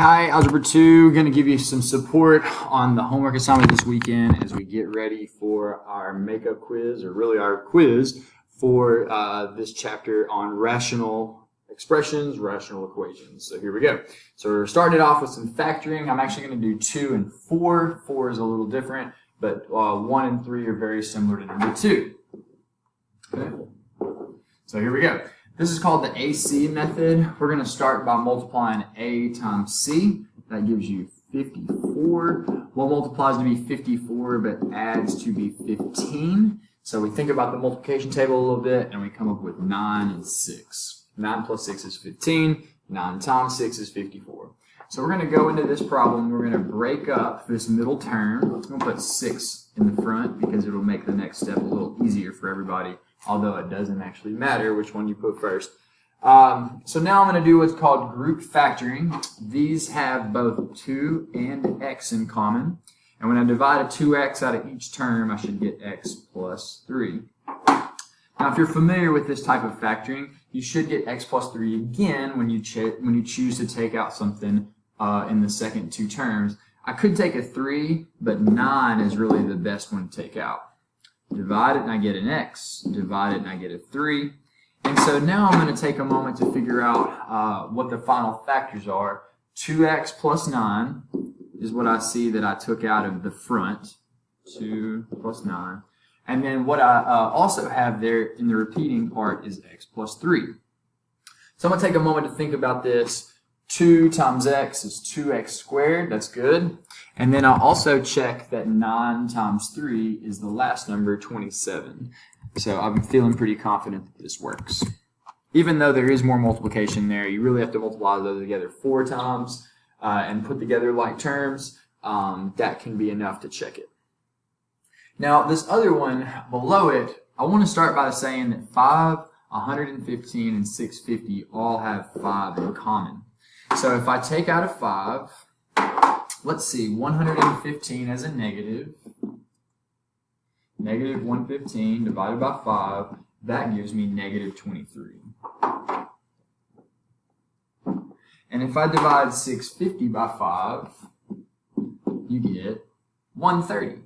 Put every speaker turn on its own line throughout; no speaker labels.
Hi, Algebra 2, going to give you some support on the homework assignment this weekend as we get ready for our makeup quiz, or really our quiz for this chapter on rational expressions, rational equations. So here we go. So we're starting it off with some factoring. I'm actually going to do 2 and 4. 4 is a little different, but 1 and 3 are very similar to number 2. Okay. So here we go. This is called the AC method. We're going to start by multiplying A times C. That gives you 54. What multiplies to be 54 but adds to be 15? So we think about the multiplication table a little bit and we come up with 9 and 6. 9 plus 6 is 15. 9 times 6 is 54. So we're going to go into this problem. We're going to break up this middle term. I'm going to put 6 in the front because it will make the next step a little easier for everybody, although it doesn't actually matter which one you put first. So now I'm going to do what's called group factoring. These have both 2 and x in common. And when I divide a 2x out of each term, I should get x plus 3. Now, if you're familiar with this type of factoring, you should get x plus 3 again when you choose to take out something in the second 2 terms. I could take a 3, but 9 is really the best one to take out. Divide it and I get an x. Divide it and I get a 3. And so now I'm going to take a moment to figure out what the final factors are. 2x plus 9 is what I see that I took out of the front. 2 plus 9. And then what I also have there in the repeating part is x plus 3. So I'm going to take a moment to think about this. 2 times x is 2x squared. That's good. And then I'll also check that 9 times 3 is the last number, 27. So I'm feeling pretty confident that this works. Even though there is more multiplication there, you really have to multiply those together 4 times and put together like terms. That can be enough to check it. Now, this other one below it, I want to start by saying that 5, 115, and 650 all have 5 in common. So if I take out a 5, let's see, 115 as a negative. Negative 115 divided by 5, that gives me negative 23. And if I divide 650 by 5, you get 130.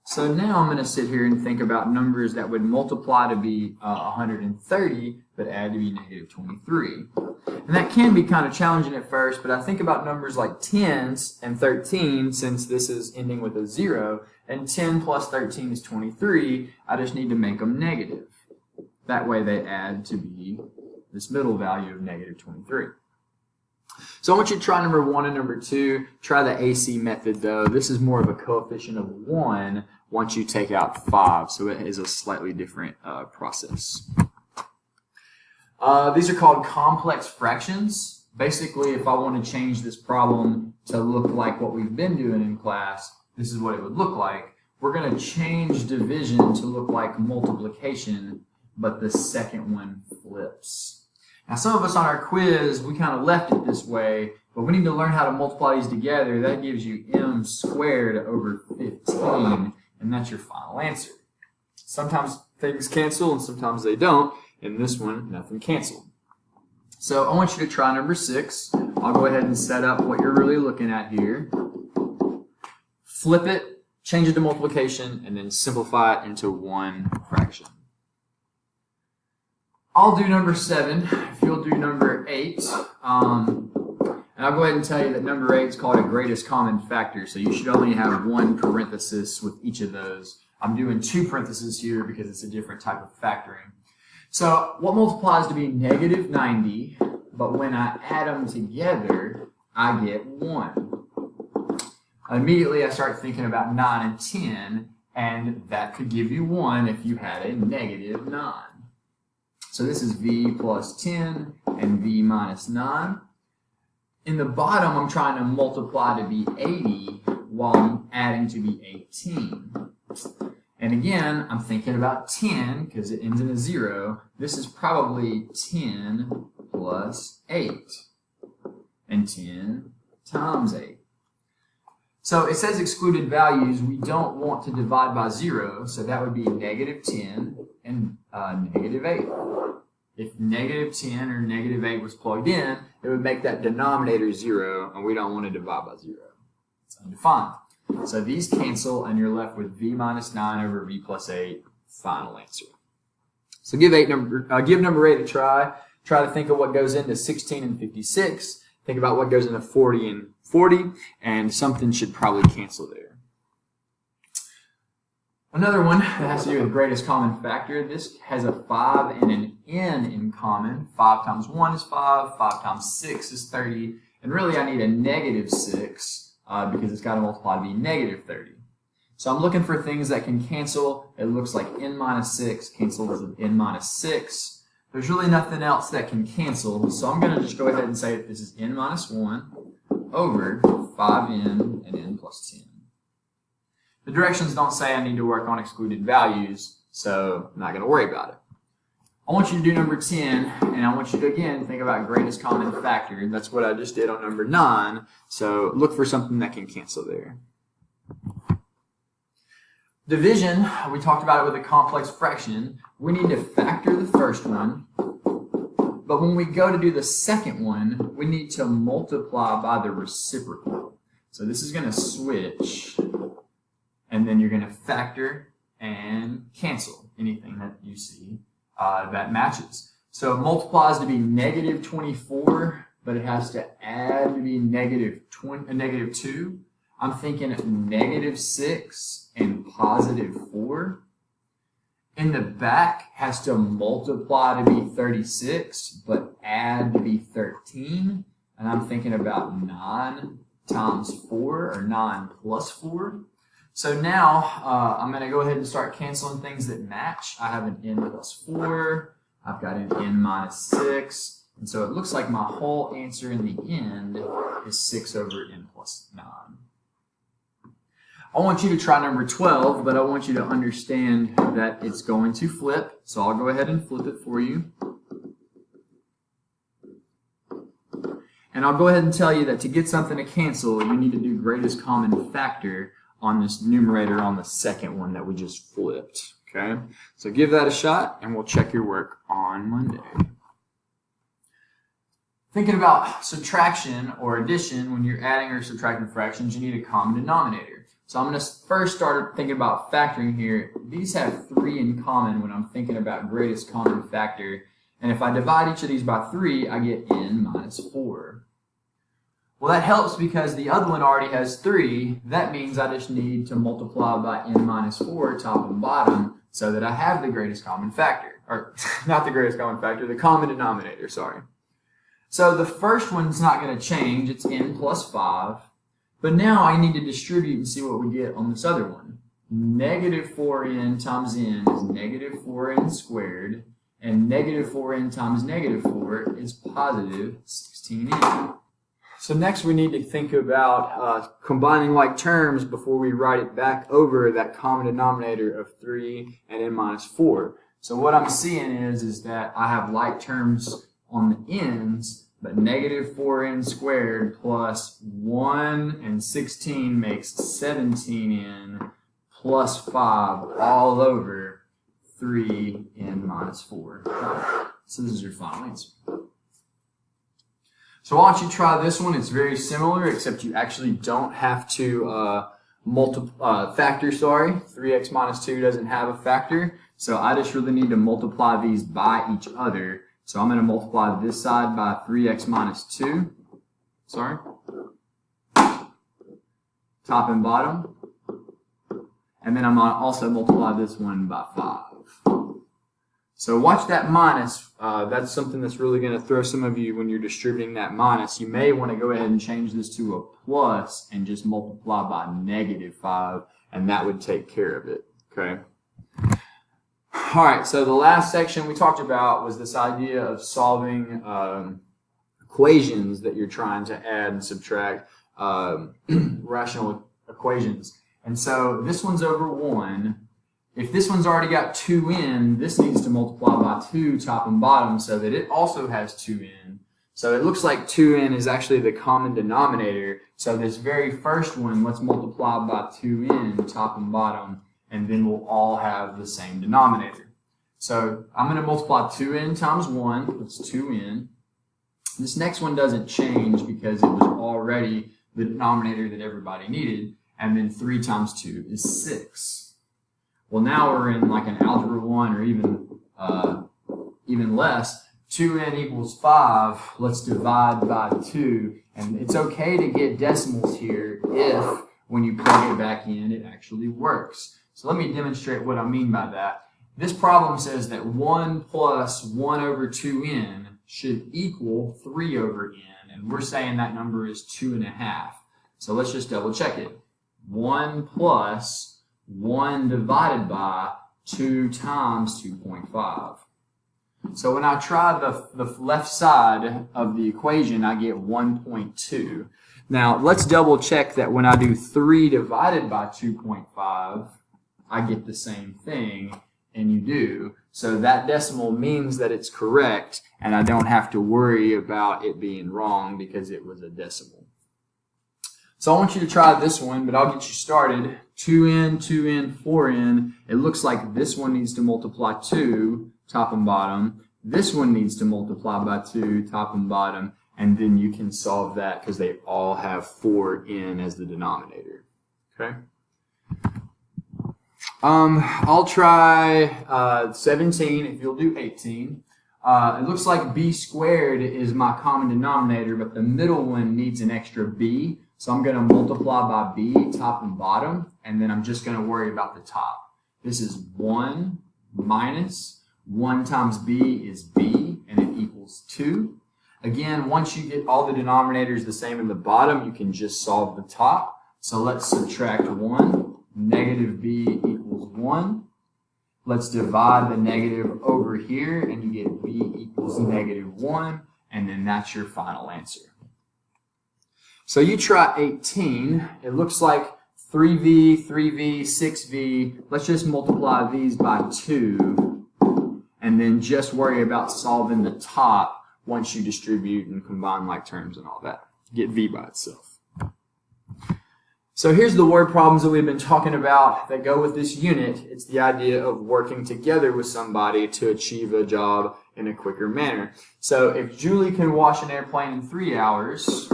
So now I'm going to sit here and think about numbers that would multiply to be 130, but add to be negative 23. And that can be kind of challenging at first, but I think about numbers like 10s and 13, since this is ending with a 0, and 10 plus 13 is 23, I just need to make them negative. That way they add to be this middle value of negative 23. So I want you to try number 1 and number 2. Try the AC method though. This is more of a coefficient of 1 once you take out 5, so it is a slightly different process. These are called complex fractions. Basically, if I want to change this problem to look like what we've been doing in class, this is what it would look like. We're going to change division to look like multiplication, but the second one flips. Now, some of us on our quiz, we kind of left it this way, but we need to learn how to multiply these together. That gives you m squared over 15, and that's your final answer. Sometimes things cancel and sometimes they don't. In this one, nothing canceled. So I want you to try number 6. I'll go ahead and set up what you're really looking at here. Flip it, change it to multiplication, and then simplify it into one fraction. I'll do number 7, if you'll do number 8. And I'll go ahead and tell you that number 8 is called a greatest common factor, so you should only have 1 parenthesis with each of those. I'm doing 2 parentheses here because it's a different type of factoring. So what multiplies to be negative 90, but when I add them together, I get 1. Immediately I start thinking about 9 and 10, and that could give you 1 if you had a negative 9. So this is v plus 10 and v minus 9. In the bottom, I'm trying to multiply to be 80 while I'm adding to be 18. And again, I'm thinking about 10 because it ends in a 0. This is probably 10 plus 8. And 10 times 8. So it says excluded values. We don't want to divide by 0, so that would be negative 10 and negative 8. If negative 10 or negative 8 was plugged in, it would make that denominator 0, and we don't want to divide by 0. It's undefined. So these cancel, and you're left with v minus 9 over v plus 8, final answer. So give number 8 a try. Try to think of what goes into 16 and 56. Think about what goes into 40 and 40, and something should probably cancel there. Another one that has to do with greatest common factor. This has a 5 and an n in common. 5 times 1 is 5. 5 times 6 is 30. And really I need a negative 6 because it's got to multiply to be negative 30. So I'm looking for things that can cancel. It looks like n minus 6 cancels with n minus 6. There's really nothing else that can cancel. So I'm going to just go ahead and say that this is n minus 1 over 5n and n plus 10. The directions don't say I need to work on excluded values, so I'm not going to worry about it. I want you to do number 10, and I want you to, again, think about greatest common factor. That's what I just did on number 9, so look for something that can cancel there. Division, we talked about it with a complex fraction. We need to factor the first one, but when we go to do the second one, we need to multiply by the reciprocal. So this is going to switch. And then you're going to factor and cancel anything that you see that matches. So it multiplies to be negative 24, but it has to add to be negative 2. I'm thinking negative 6 and positive 4. In the back has to multiply to be 36, but add to be 13. And I'm thinking about 9 times 4, or 9 plus 4. So now I'm going to go ahead and start canceling things that match. I have an n plus 4. I've got an n minus 6. And so it looks like my whole answer in the end is 6 over n plus 9. I want you to try number 12, but I want you to understand that it's going to flip. So I'll go ahead and flip it for you. And I'll go ahead and tell you that to get something to cancel, you need to do greatest common factor on this numerator on the second one that we just flipped. Okay? So give that a shot, and we'll check your work on Monday. Thinking about subtraction or addition, when you're adding or subtracting fractions, you need a common denominator. So I'm going to first start thinking about factoring here. These have 3 in common when I'm thinking about greatest common factor. And if I divide each of these by 3, I get n minus 4. Well, that helps because the other one already has 3. That means I just need to multiply by n minus 4 top and bottom so that I have the greatest common factor. Or, not the greatest common factor, the common denominator, sorry. So the first one's not going to change. It's n plus 5. But now I need to distribute and see what we get on this other one. Negative 4n times n is negative 4n squared. And negative 4n times negative 4 is positive 16n. So next we need to think about combining like terms before we write it back over that common denominator of 3 and n minus 4. So what I'm seeing is that I have like terms on the ends, but negative 4n squared plus 1 and 16 makes 17n plus 5 all over 3n minus 4. So this is your final answer. So why don't you try this one? It's very similar, except you actually don't have to factor, 3x minus 2 doesn't have a factor. So I just really need to multiply these by each other. So I'm going to multiply this side by 3x minus 2. Top and bottom. And then I'm going to also multiply this one by 5. So watch that minus. That's something that's really going to throw some of you when you're distributing that minus. You may want to go ahead and change this to a plus and just multiply by negative 5, and that would take care of it. Okay. All right, so the last section we talked about was this idea of solving equations that you're trying to add and subtract, rational equations. And so this one's over 1. If this one's already got 2n, this needs to multiply by 2 top and bottom so that it also has 2n. So it looks like 2n is actually the common denominator. So this very first one, let's multiply by 2n top and bottom, and then we'll all have the same denominator. So I'm going to multiply 2n times 1. That's 2n. This next one doesn't change because it was already the denominator that everybody needed. And then 3 times 2 is 6. Well, now we're in like an algebra 1 or even less. 2n equals 5. Let's divide by 2. And it's okay to get decimals here if, when you plug it back in, it actually works. So let me demonstrate what I mean by that. This problem says that 1 plus 1 over 2n should equal 3 over n. And we're saying that number is 2.5. So let's just double check it. 1 plus 1 divided by 2 times 2.5. So when I try the left side of the equation, I get 1.2. Now, let's double check that when I do 3 divided by 2.5, I get the same thing, and you do. So that decimal means that it's correct, and I don't have to worry about it being wrong because it was a decimal. So I want you to try this one, but I'll get you started. 2n, 2n, 4n. It looks like this one needs to multiply 2, top and bottom. This one needs to multiply by 2, top and bottom. And then you can solve that because they all have 4n as the denominator. Okay? I'll try 17 if you'll do 18. It looks like b squared is my common denominator, but the middle one needs an extra b. So I'm going to multiply by b, top and bottom, and then I'm just going to worry about the top. This is 1 minus 1 times b is b, and it equals 2. Again, once you get all the denominators the same in the bottom, you can just solve the top. So let's subtract 1. Negative b equals 1. Let's divide the negative over here, and you get b equals negative 1, and then that's your final answer. So you try 18. It looks like 3v, 3v, 6v. Let's just multiply these by 2, and then just worry about solving the top once you distribute and combine like terms and all that. Get v by itself. So here's the word problems that we've been talking about that go with this unit. It's the idea of working together with somebody to achieve a job in a quicker manner. So if Julie can wash an airplane in 3 hours,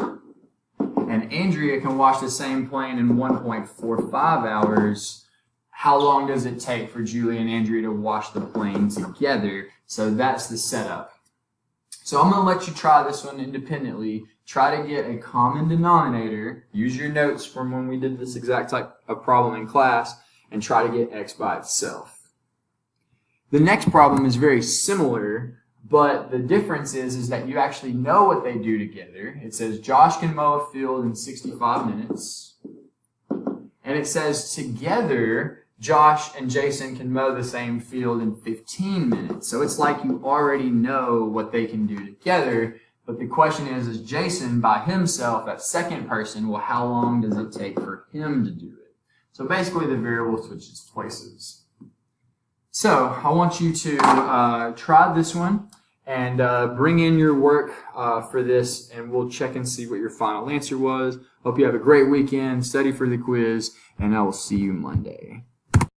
and Andrea can wash the same plane in 1.45 hours, how long does it take for Julie and Andrea to wash the plane together? So that's the setup. So I'm going to let you try this one independently. Try to get a common denominator. Use your notes from when we did this exact type of problem in class, and try to get x by itself. The next problem is very similar, but the difference is that you actually know what they do together. It says Josh can mow a field in 65 minutes. And it says together Josh and Jason can mow the same field in 15 minutes. So it's like you already know what they can do together. But the question is Jason by himself, that second person, well, how long does it take for him to do it? So basically the variable switches places. So I want you to try this one and bring in your work for this, and we'll check and see what your final answer was. Hope you have a great weekend, study for the quiz, and I will see you Monday.